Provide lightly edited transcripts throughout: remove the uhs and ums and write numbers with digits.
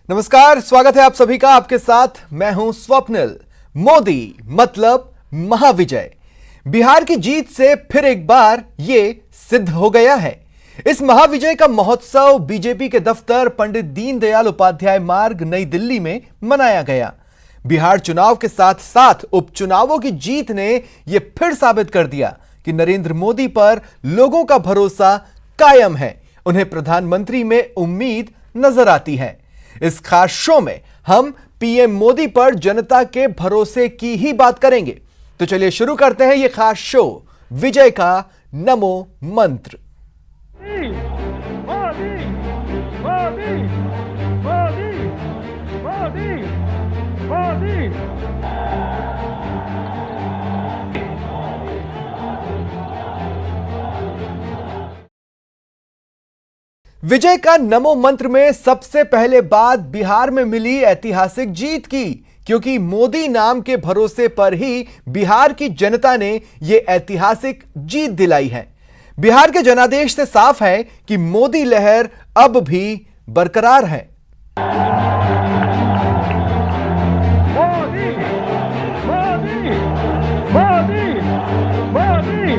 नमस्कार, स्वागत है आप सभी का। आपके साथ मैं हूं स्वप्निल। मोदी मतलब महाविजय। बिहार की जीत से फिर एक बार यह सिद्ध हो गया है। इस महाविजय का महोत्सव बीजेपी के दफ्तर पंडित दीनदयाल उपाध्याय मार्ग नई दिल्ली में मनाया गया। बिहार चुनाव के साथ साथ उपचुनावों की जीत ने यह फिर साबित कर दिया कि नरेंद्र मोदी पर लोगों का भरोसा कायम है। उन्हें प्रधानमंत्री में उम्मीद नजर आती है। इस खास शो में हम पीएम मोदी पर जनता के भरोसे की ही बात करेंगे। तो चलिए शुरू करते हैं यह खास शो, विजय का नमो मंत्र। मोदी, मोदी, मोदी, मोदी, मोदी। विजय का नमो मंत्र में सबसे पहले बात बिहार में मिली ऐतिहासिक जीत की, क्योंकि मोदी नाम के भरोसे पर ही बिहार की जनता ने यह ऐतिहासिक जीत दिलाई है। बिहार के जनादेश से साफ है कि मोदी लहर अब भी बरकरार है। मोदी, मोदी, मोदी, मोदी,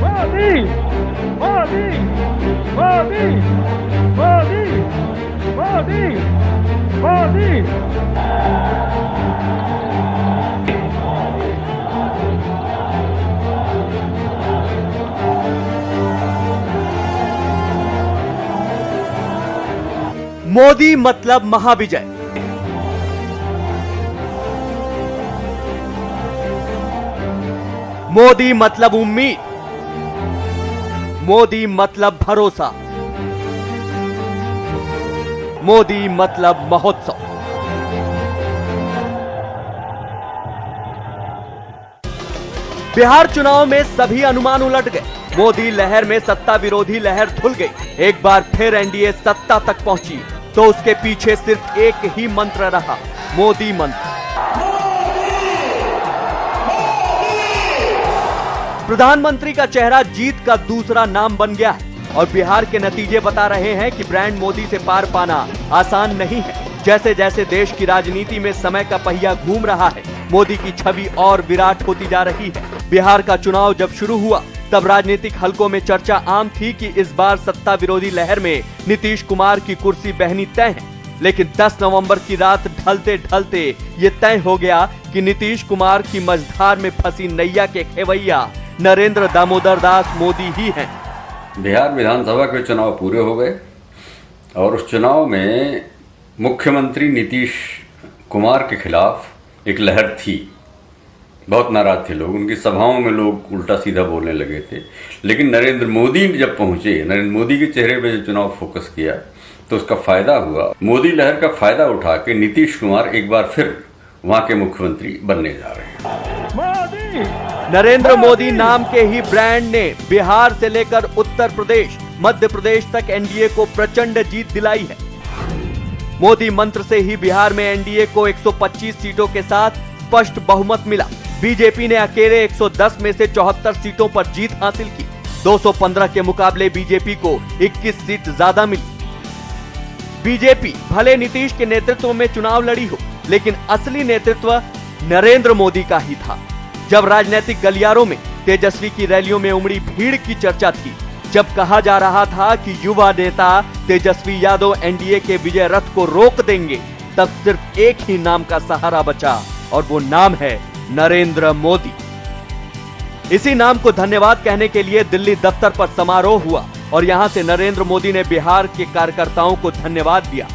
मोदी, मोदी, मोदी, मोदी, मोदी, मोदी। मोदी मतलब महाविजय। मोदी मतलब उम्मीद। मोदी मतलब भरोसा। मोदी मतलब महोत्सव। बिहार चुनाव में सभी अनुमान उलट गए। मोदी लहर में सत्ता विरोधी लहर धुल गई। एक बार फिर एनडीए सत्ता तक पहुंची तो उसके पीछे सिर्फ एक ही मंत्र रहा, मोदी मंत्र। प्रधानमंत्री का चेहरा जीत का दूसरा नाम बन गया है और बिहार के नतीजे बता रहे हैं कि ब्रांड मोदी से पार पाना आसान नहीं है। जैसे जैसे देश की राजनीति में समय का पहिया घूम रहा है, मोदी की छवि और विराट होती जा रही है। बिहार का चुनाव जब शुरू हुआ तब राजनीतिक हलकों में चर्चा आम थी कि इस बार सत्ता विरोधी लहर में नीतीश कुमार की कुर्सी बहनी तय है। लेकिन 10 नवंबर की रात ढलते ढलते ये तय हो गया कि नीतीश कुमार की मझधार में फंसी नैया के खेवैया नरेंद्र दामोदर दास मोदी ही हैं। बिहार विधानसभा के चुनाव पूरे हो गए और उस चुनाव में मुख्यमंत्री नीतीश कुमार के खिलाफ एक लहर थी। बहुत नाराज थे लोग, उनकी सभाओं में लोग उल्टा सीधा बोलने लगे थे। लेकिन नरेंद्र मोदी जब पहुंचे, नरेंद्र मोदी के चेहरे पे जो चुनाव फोकस किया तो उसका फायदा हुआ। मोदी लहर का फायदा उठा के नीतीश कुमार एक बार फिर वहां के मुख्यमंत्री बनने जा रहे हैं। नरेंद्र मोदी नाम के ही ब्रांड ने बिहार से लेकर उत्तर प्रदेश, मध्य प्रदेश तक एनडीए को प्रचंड जीत दिलाई है। मोदी मंत्र से ही बिहार में एनडीए को 125 सीटों के साथ स्पष्ट बहुमत मिला। बीजेपी ने अकेले 110 में से 74 सीटों पर जीत हासिल की। 215 के मुकाबले बीजेपी को 21 सीट ज्यादा मिली। बीजेपी भले नीतीश के नेतृत्व में चुनाव लड़ी हो, लेकिन असली नेतृत्व नरेंद्र मोदी का ही था। जब राजनीतिक गलियारों में तेजस्वी की रैलियों में उमड़ी भीड़ की चर्चा थी, जब कहा जा रहा था कि युवा नेता तेजस्वी यादव एनडीए के विजय रथ को रोक देंगे, तब सिर्फ एक ही नाम का सहारा बचा और वो नाम है नरेंद्र मोदी। इसी नाम को धन्यवाद कहने के लिए दिल्ली दफ्तर पर समारोह हुआ और यहां से नरेंद्र मोदी ने बिहार के कार्यकर्ताओं को धन्यवाद दिया।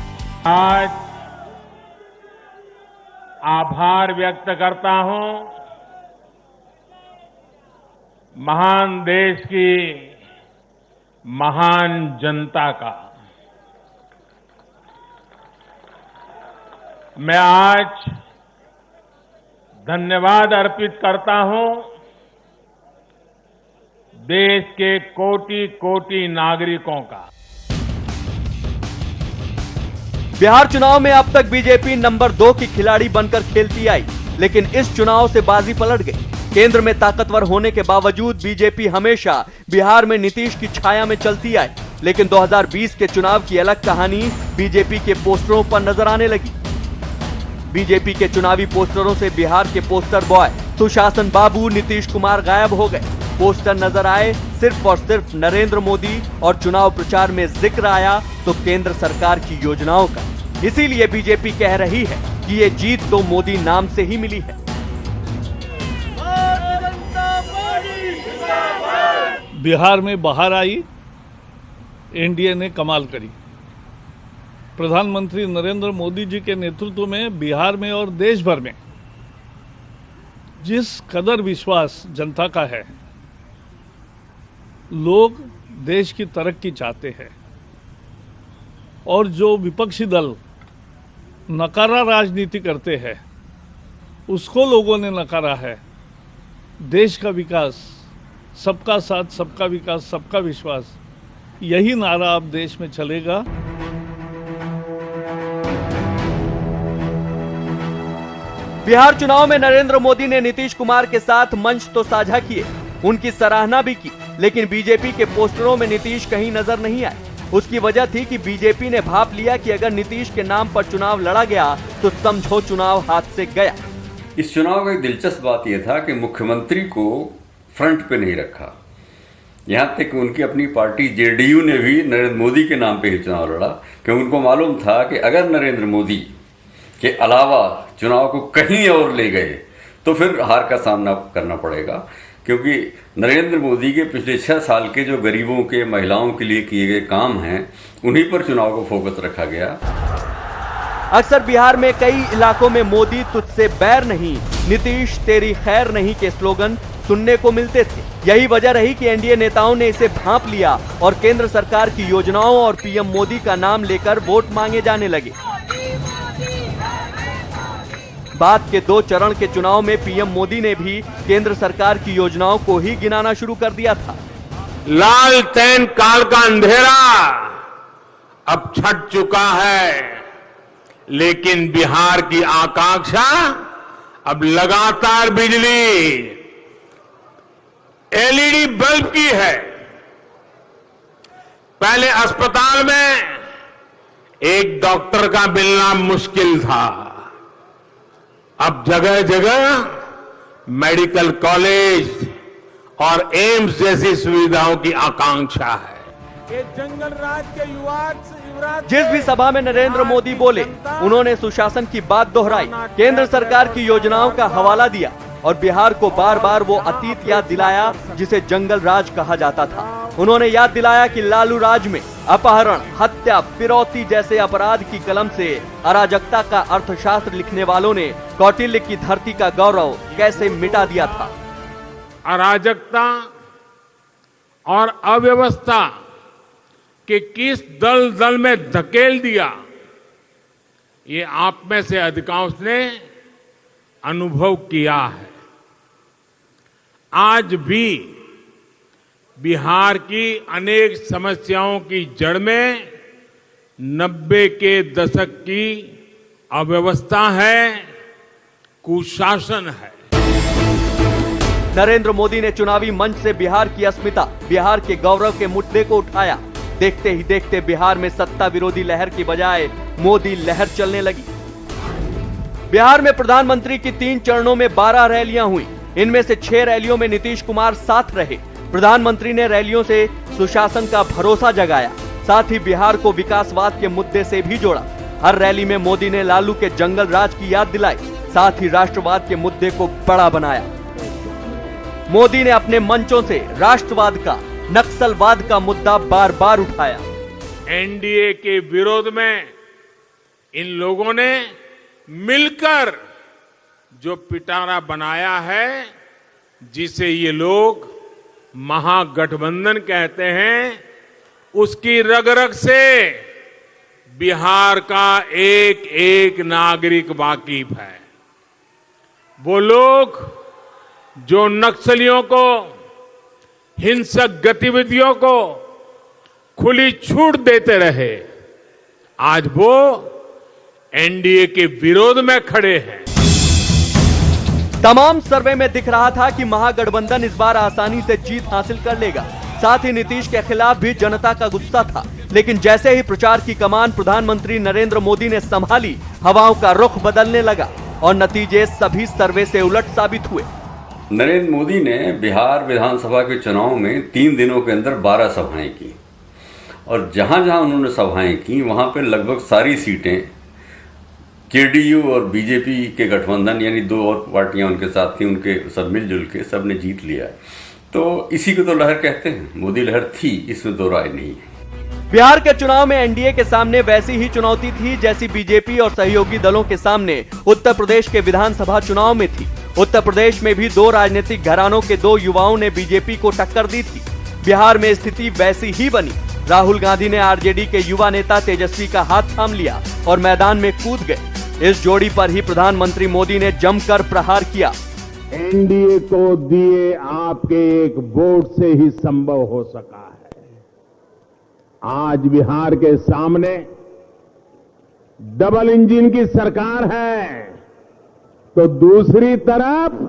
आज आभार व्यक्त करता हूं महान देश की महान जनता का। मैं आज धन्यवाद अर्पित करता हूं देश के कोटि कोटि नागरिकों का। बिहार चुनाव में अब तक बीजेपी नंबर 2 की खिलाड़ी बनकर खेलती आई, लेकिन इस चुनाव से बाजी पलट गई। केंद्र में ताकतवर होने के बावजूद बीजेपी हमेशा बिहार में नीतीश की छाया में चलती आई। लेकिन 2020 के चुनाव की अलग कहानी बीजेपी के पोस्टरों पर नजर आने लगी। बीजेपी के चुनावी पोस्टरों से बिहार के पोस्टर बॉय सुशासन बाबू, नीतीश कुमार गायब हो गए। पोस्टर नजर आए सिर्फ और सिर्फ नरेंद्र मोदी और चुनाव प्रचार में जिक्र आया तो केंद्र सरकार की योजनाओं का। इसीलिए बीजेपी कह रही है कि ये जीत तो मोदी नाम से ही मिली है। बिहार में बाहर आई, एनडीए ने कमाल करी। प्रधानमंत्री नरेंद्र मोदी जी के नेतृत्व में बिहार में और देश भर में जिस कदर विश्वास जनता का है, लोग देश की तरक्की चाहते हैं और जो विपक्षी दल नकारा राजनीति करते हैं उसको लोगों ने नकारा है। देश का विकास, सबका साथ, सबका विकास, सबका विश्वास, यही नारा अब देश में चलेगा। बिहार चुनाव में नरेंद्र मोदी ने नीतीश कुमार के साथ मंच तो साझा किए, उनकी सराहना भी की, लेकिन बीजेपी के पोस्टरों में नीतीश कहीं नजर नहीं आए। उसकी वजह थी कि बीजेपी ने भाप लिया कि अगर नीतीश के नाम पर चुनाव लड़ा गया तो समझो चुनाव हाथ से गया। इस चुनाव का एक दिलचस्प बात यह था कि मुख्यमंत्री को फ्रंट पे नहीं रखा। यहां तक कि उनकी अपनी पार्टी जेडीयू ने भी नरेंद्र मोदी के नाम पे ही चुनाव लड़ा, क्योंकि उनको मालूम था कि अगर नरेंद्र मोदी के अलावा चुनाव को कहीं और ले गए तो फिर हार का सामना करना पड़ेगा, क्योंकि नरेंद्र मोदी के पिछले 6 साल के जो गरीबों के, महिलाओं के लिए किए गए काम हैं, उन्हीं पर चुनाव को फोकस रखा गया। अक्सर बिहार में कई इलाकों में मोदी तुझसे बैर नहीं, नीतीश तेरी खैर नहीं के स्लोगन सुनने को मिलते थे। यही वजह रही कि एनडीए नेताओं ने इसे भांप लिया और केंद्र सरकार की योजनाओं और पीएम मोदी का नाम लेकर वोट मांगे जाने लगे। बाद के 2 चरण के चुनाव में पीएम मोदी ने भी केंद्र सरकार की योजनाओं को ही गिनाना शुरू कर दिया था। लालटेन काल का अंधेरा अब छट चुका है, लेकिन बिहार की आकांक्षा अब लगातार बिजली, एलईडी बल्ब की है। पहले अस्पताल में एक डॉक्टर का मिलना मुश्किल था, अब जगह जगह मेडिकल कॉलेज और एम्स जैसी सुविधाओं की आकांक्षा है। ये जंगल राज के युवराज जिस भी सभा में नरेंद्र मोदी बोले, उन्होंने सुशासन की बात दोहराई, केंद्र सरकार की योजनाओं का हवाला दिया और बिहार को बार बार वो अतीत याद दिलाया जिसे जंगल राज कहा जाता था। उन्होंने याद दिलाया कि लालू राज में अपहरण, हत्या, फिरौती जैसे अपराध की कलम से अराजकता का अर्थशास्त्र लिखने वालों ने कौटिल्य की धरती का गौरव कैसे मिटा दिया था। अराजकता और अव्यवस्था के किस दल दल में धकेल दिया, ये आप में से अधिकांश ने अनुभव किया है। आज भी बिहार की अनेक समस्याओं की जड़ में 90 के दशक की अव्यवस्था है, कुशासन है। नरेंद्र मोदी ने चुनावी मंच से बिहार की अस्मिता, बिहार के गौरव के मुद्दे को उठाया। देखते ही देखते बिहार में सत्ता विरोधी लहर की बजाय मोदी लहर चलने लगी। बिहार में प्रधानमंत्री की 3 चरणों में 12 रैलियां हुई। इनमें से 6 रैलियों में नीतीश कुमार साथ रहे। प्रधानमंत्री ने रैलियों से सुशासन का भरोसा जगाया, साथ ही बिहार को विकासवाद के मुद्दे से भी जोड़ा। हर रैली में मोदी ने लालू के जंगल राज की याद दिलाई, साथ ही राष्ट्रवाद के मुद्दे को बड़ा बनाया। मोदी ने अपने मंचों से राष्ट्रवाद का, नक्सलवाद का मुद्दा बार बार उठाया। एनडीए के विरोध में इन लोगों ने मिलकर जो पिटारा बनाया है, जिसे ये लोग महागठबंधन कहते हैं, उसकी रग रग से बिहार का एक एक नागरिक वाकिफ है। वो लोग जो नक्सलियों को, हिंसक गतिविधियों को खुली छूट देते रहे, आज वो एनडीए के विरोध में खड़े हैं। तमाम सर्वे में दिख रहा था कि महागठबंधन इस बार आसानी से जीत हासिल कर लेगा। साथ ही नीतीश के खिलाफ भी जनता का गुस्सा था, लेकिन जैसे ही प्रचार की कमान प्रधानमंत्री नरेंद्र मोदी ने संभाली, हवाओं का रुख बदलने लगा और नतीजे सभी सर्वे से उलट साबित हुए। नरेंद्र मोदी ने बिहार विधानसभा के चुनाव में 3 दिनों के अंदर 12 सभाएं की और जहां जहां उन्होंने सभाएं की वहां पर लगभग सारी सीटें जेडीयू और बीजेपी के गठबंधन, यानी 2 और पार्टियां उनके साथ थी, उनके सब मिलजुल के सबने जीत लिया। तो इसी को तो लहर कहते हैं, मोदी लहर थी, इसमें दो राय नहीं है। बिहार के चुनाव में एनडीए के सामने वैसी ही चुनौती थी जैसी बीजेपी और सहयोगी दलों के सामने उत्तर प्रदेश के विधानसभा चुनाव में थी। उत्तर प्रदेश में भी 2 राजनीतिक घरानों के 2 युवाओं ने बीजेपी को टक्कर दी थी। बिहार में स्थिति वैसी ही बनी। राहुल गांधी ने आरजेडी के युवा नेता तेजस्वी का हाथ थाम लिया और मैदान में कूद गए। इस जोड़ी पर ही प्रधानमंत्री मोदी ने जमकर प्रहार किया। एनडीए को दिए आपके एक वोट से ही संभव हो सका है। आज बिहार के सामने डबल इंजन की सरकार है, तो दूसरी तरफ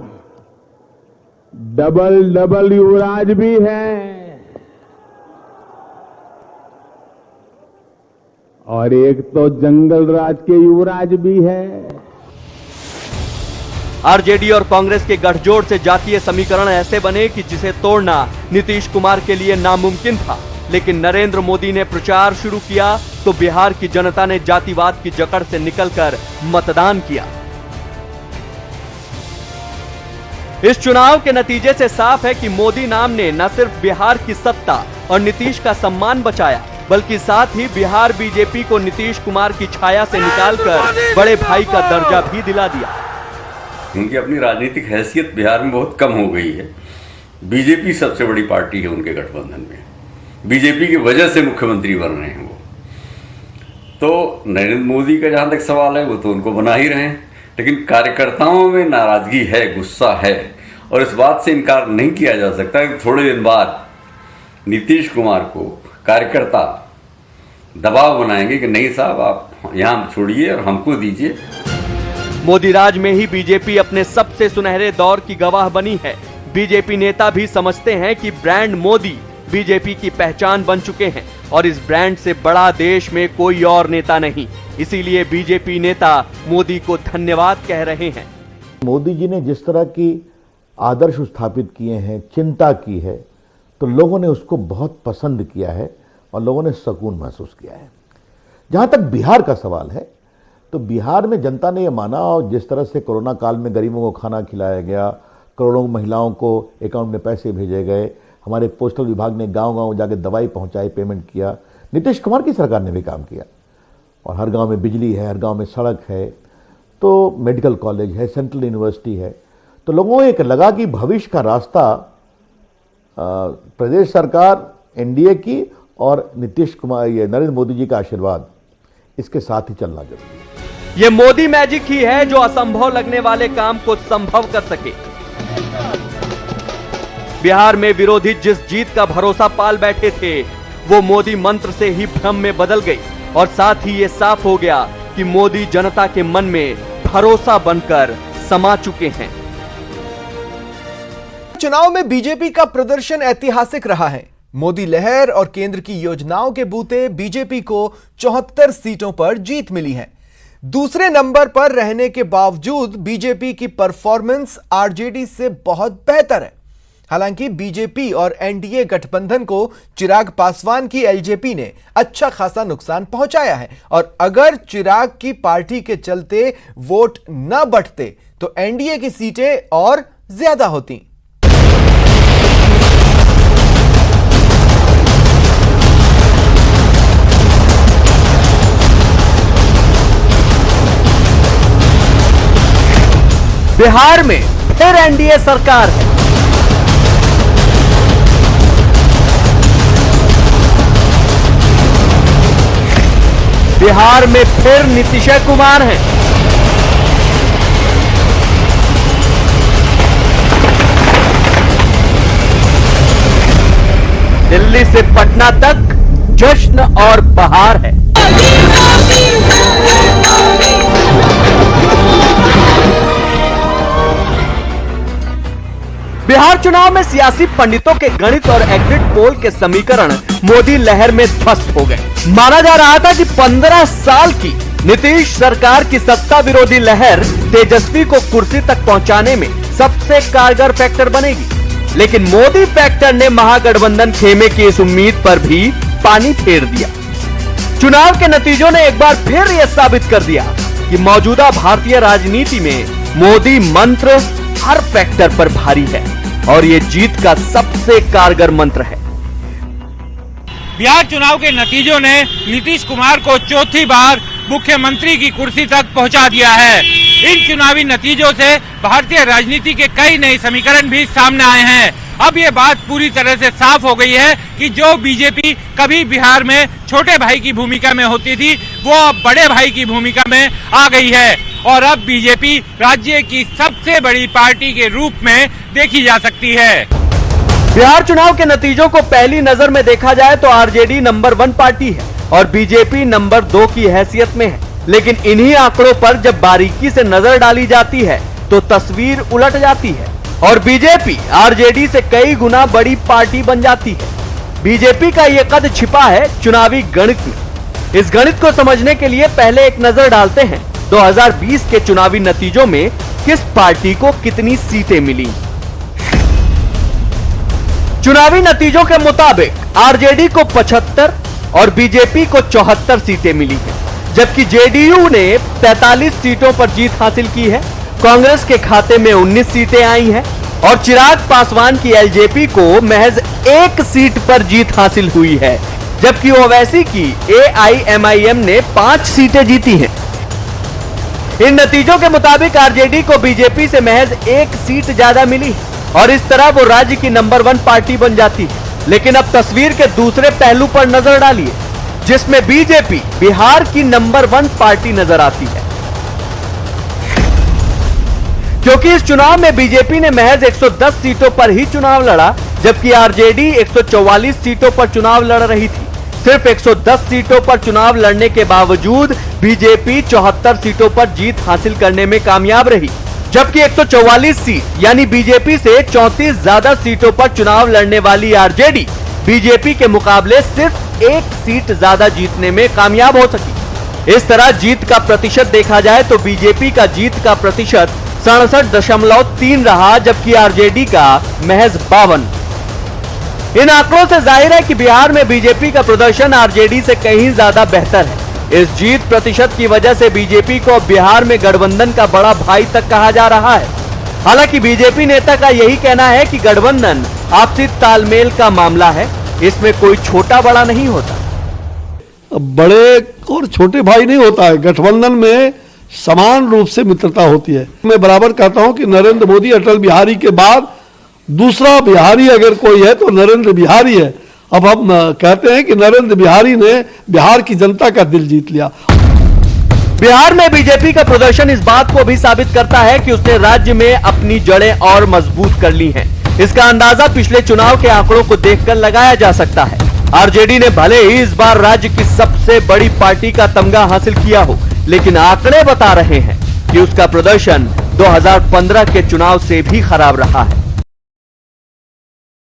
डबल युवराज भी है और एक तो जंगल राज के युवराज भी है। आरजेडी और कांग्रेस के गठजोड़ से जातीय समीकरण ऐसे बने कि जिसे तोड़ना नीतीश कुमार के लिए नामुमकिन था, लेकिन नरेंद्र मोदी ने प्रचार शुरू किया तो बिहार की जनता ने जातिवाद की जकड़ से निकलकर मतदान किया। इस चुनाव के नतीजे से साफ है कि मोदी नाम ने न सिर्फ बिहार की सत्ता और नीतीश का सम्मान बचाया, बल्कि साथ ही बिहार बीजेपी को नीतीश कुमार की छाया से निकालकर बड़े भाई का दर्जा भी दिला दिया। उनकी अपनी राजनीतिक हैसियत बिहार में बहुत कम हो गई है। बीजेपी सबसे बड़ी पार्टी है उनके गठबंधन में, बीजेपी की वजह से मुख्यमंत्री बन रहे हैं वो। तो नरेंद्र मोदी का जहां तक सवाल है वो तो उनको बना ही रहे हैं, लेकिन कार्यकर्ताओं में नाराजगी है, गुस्सा है और इस बात से इनकार नहीं किया जा सकता कि थोड़े दिन बाद नीतीश कुमार को कार्यकर्ता दबाव बनाएंगे कि नहीं साहब आप यहां छोड़िए और हमको दीजिए। मोदी राज में ही बीजेपी अपने सबसे सुनहरे दौर की गवाह बनी है। बीजेपी नेता भी समझते हैं कि ब्रांड मोदी बीजेपी की पहचान बन चुके हैं और इस ब्रांड से बड़ा देश में कोई और नेता नहीं। इसीलिए बीजेपी नेता मोदी को धन्यवाद कह रहे हैं। मोदी जी ने जिस तरह की आदर्श स्थापित किए हैं, चिंता की है, तो लोगों ने उसको बहुत पसंद किया है और लोगों ने सुकून महसूस किया है। जहां तक बिहार का सवाल है, तो बिहार में जनता ने यह माना, और जिस तरह से कोरोना काल में गरीबों को खाना खिलाया गया, करोड़ों महिलाओं को अकाउंट में पैसे भेजे गए, हमारे पोस्टल विभाग ने गांव-गांव जाकर दवाई पहुंचाई, पेमेंट किया, नीतीश कुमार की सरकार ने भी काम किया और हर गांव में बिजली है, हर गांव में सड़क है, तो मेडिकल कॉलेज है, सेंट्रल यूनिवर्सिटी है। तो लोगों को एक लगा कि भविष्य का रास्ता प्रदेश सरकार, एनडीए की और नीतीश कुमार, ये नरेंद्र मोदी जी का आशीर्वाद, इसके साथ ही चलना जरूरी है। ये मोदी मैजिक ही है जो असंभव लगने वाले काम को संभव कर सके। बिहार में विरोधी जिस जीत का भरोसा पाल बैठे थे, वो मोदी मंत्र से ही भ्रम में बदल गई और साथ ही ये साफ हो गया कि मोदी जनता के मन में भरोसा बनकर समा चुके हैं। चुनाव में बीजेपी का प्रदर्शन ऐतिहासिक रहा है। मोदी लहर और केंद्र की योजनाओं के बूते बीजेपी को 74 सीटों पर जीत मिली है। दूसरे नंबर पर रहने के बावजूद बीजेपी की परफॉर्मेंस आरजेडी से बहुत बेहतर है। हालांकि बीजेपी और एनडीए गठबंधन को चिराग पासवान की एलजेपी ने अच्छा खासा नुकसान पहुंचाया है और अगर चिराग की पार्टी के चलते वोट न बढ़ते तो एनडीए की सीटें और ज्यादा होती। बिहार में फिर एनडीए सरकार है। बिहार में फिर नीतीश कुमार हैं। दिल्ली से पटना तक जश्न और बहार है। बिहार चुनाव में सियासी पंडितों के गणित और एग्जिट पोल के समीकरण मोदी लहर में ध्वस्त हो गए। माना जा रहा था कि 15 साल की नीतीश सरकार की सत्ता विरोधी लहर तेजस्वी को कुर्सी तक पहुंचाने में सबसे कारगर फैक्टर बनेगी, लेकिन मोदी फैक्टर ने महागठबंधन खेमे की इस उम्मीद पर भी पानी फेर दिया। चुनाव के नतीजों ने एक बार फिर यह साबित कर दिया कि मौजूदा भारतीय राजनीति में मोदी मंत्र हर फैक्टर पर भारी है और ये जीत का सबसे कारगर मंत्र है। बिहार चुनाव के नतीजों ने नीतीश कुमार को चौथी बार मुख्यमंत्री की कुर्सी तक पहुंचा दिया है। इन चुनावी नतीजों से भारतीय राजनीति के कई नए समीकरण भी सामने आए हैं। अब ये बात पूरी तरह से साफ हो गई है कि जो बीजेपी कभी बिहार में छोटे भाई की भूमिका में होती थी, वो अब बड़े भाई की भूमिका में आ गई है और अब बीजेपी राज्य की सबसे बड़ी पार्टी के रूप में देखी जा सकती है। बिहार चुनाव के नतीजों को पहली नजर में देखा जाए तो आरजेडी नंबर 1 पार्टी है और बीजेपी नंबर 2 की हैसियत में है, लेकिन इन्हीं आंकड़ों पर जब बारीकी से नजर डाली जाती है तो तस्वीर उलट जाती है और बीजेपी आरजेडी से कई गुना बड़ी पार्टी बन जाती है। बीजेपी का ये कद छिपा है चुनावी गणित में। इस गणित को समझने के लिए पहले एक नजर डालते हैं 2020 के चुनावी नतीजों में किस पार्टी को कितनी सीटें मिली। चुनावी नतीजों के मुताबिक आरजेडी को 75 और बीजेपी को 74 सीटें मिली हैं, जबकि जेडीयू ने 43 सीटों पर जीत हासिल की है। कांग्रेस के खाते में 19 सीटें आई हैं और चिराग पासवान की एलजेपी को महज 1 सीट पर जीत हासिल हुई है, जबकि ओवैसी की एआईएमआईएम ने 5 सीटें जीती हैं। इन नतीजों के मुताबिक आरजेडी को बीजेपी से महज 1 सीट ज्यादा मिली और इस तरह वो राज्य की नंबर 1 पार्टी बन जाती है। लेकिन अब तस्वीर के दूसरे पहलू पर नजर डालिए, जिसमें बीजेपी बिहार की नंबर 1 पार्टी नजर आती है, क्योंकि इस चुनाव में बीजेपी ने महज 110 सीटों पर ही चुनाव लड़ा, जबकि आरजेडी 144 सीटों पर चुनाव लड़ रही थी। सिर्फ 110 सीटों पर चुनाव लड़ने के बावजूद बीजेपी 74 सीटों पर जीत हासिल करने में कामयाब रही, जबकि 144 सीट यानी बीजेपी से 34 ज्यादा सीटों पर चुनाव लड़ने वाली आरजेडी बीजेपी के मुकाबले सिर्फ 1 सीट ज्यादा जीतने में कामयाब हो सकी। इस तरह जीत का प्रतिशत देखा जाए तो बीजेपी का जीत का प्रतिशत 67.3 रहा, जबकि आरजेडी का महज 52। इन आंकड़ों से जाहिर है कि बिहार में बीजेपी का प्रदर्शन आरजेडी से कहीं ज्यादा बेहतर है। इस जीत प्रतिशत की वजह से बीजेपी को बिहार में गठबंधन का बड़ा भाई तक कहा जा रहा है। हालांकि बीजेपी नेता का यही कहना है कि गठबंधन आपसी तालमेल का मामला है, इसमें कोई छोटा बड़ा नहीं होता। बड़े और छोटे भाई नहीं होता है, गठबंधन में समान रूप से मित्रता होती है। मैं बराबर कहता हूं कि नरेंद्र मोदी अटल बिहारी के बाद दूसरा बिहारी अगर कोई है तो नरेंद्र बिहारी है। अब हम कहते हैं कि नरेंद्र बिहारी ने बिहार की जनता का दिल जीत लिया। बिहार में बीजेपी का प्रदर्शन इस बात को भी साबित करता है कि उसने राज्य में अपनी जड़ें और मजबूत कर ली हैं। इसका अंदाजा पिछले चुनाव के आंकड़ों को देखकर लगाया जा सकता है। आरजेडी ने भले ही इस बार राज्य की सबसे बड़ी पार्टी का तमगा हासिल किया हो, लेकिन आंकड़े बता रहे हैं कि उसका प्रदर्शन 2015 के चुनाव से भी खराब रहा है।